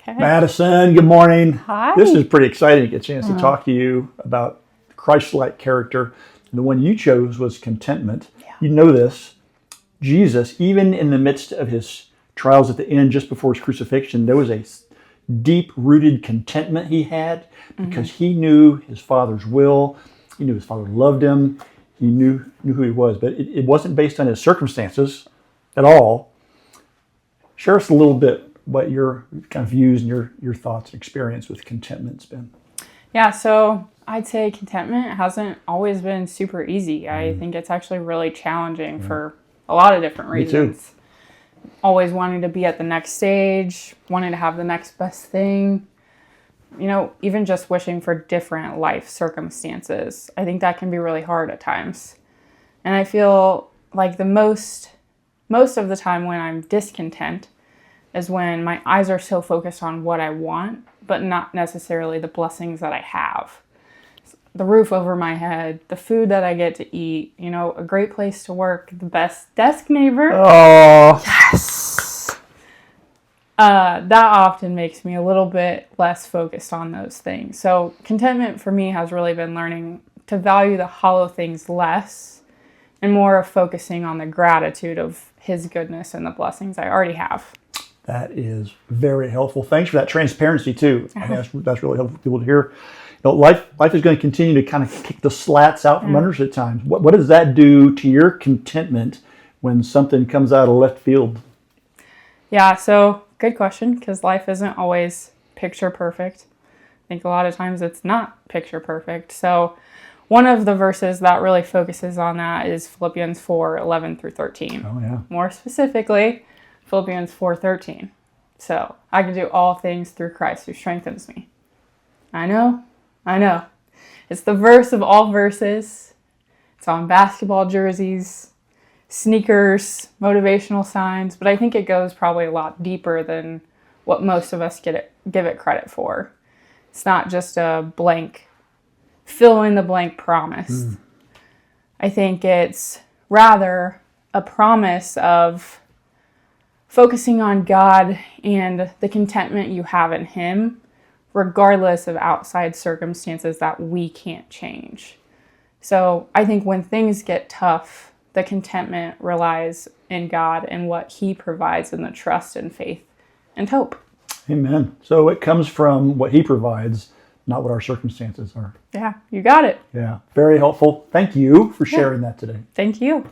Okay. Madison, good morning. Hi. This is pretty exciting to get a chance to talk to you about Christlike character. And the one you chose was contentment. Yeah. You know this. Jesus, even in the midst of his trials at the end, just before his crucifixion, there was a deep-rooted contentment he had because he knew his Father's will. He knew his Father loved him. He knew who he was. But it wasn't based on his circumstances at all. Share us a little bit what your kind of views and your thoughts and experience with contentment's been. Yeah, so I'd say contentment hasn't always been super easy. I think it's actually really challenging for a lot of different reasons. Me too. Always wanting to be at the next stage, wanting to have the next best thing. You know, even just wishing for different life circumstances. I think that can be really hard at times. And I feel like the most of the time when I'm discontent is when my eyes are so focused on what I want, but not necessarily the blessings that I have. The roof over my head, the food that I get to eat, you know, a great place to work, the best desk neighbor. Oh, Yes! That often makes me a little bit less focused on those things. So contentment for me has really been learning to value the hollow things less and more of focusing on the gratitude of His goodness and the blessings I already have. that is very helpful. Thanks for that transparency too. I think that's really helpful for people to hear. You know, life is going to continue to kind of kick the slats out from under us at times. What does that do to your contentment when something comes out of left field? Yeah, so good question, because life isn't always picture perfect. I think a lot of times it's not picture perfect. So one of the verses that really focuses on that is Philippians 4:11 through 13. Oh yeah. More specifically, Philippians 4:13. So I can do all things through Christ who strengthens me. I know. It's the verse of all verses. It's on basketball jerseys, sneakers, motivational signs, but I think it goes probably a lot deeper than what most of us give it credit for. It's not just a blank, fill in the blank promise. I think it's rather a promise of focusing on God and the contentment you have in Him, regardless of outside circumstances that we can't change. So I think when things get tough, the contentment relies in God and what He provides in the trust and faith and hope. Amen. So it comes from what He provides, not what our circumstances are. Yeah, you got it. Yeah, very helpful. Thank you for sharing that today. Thank you.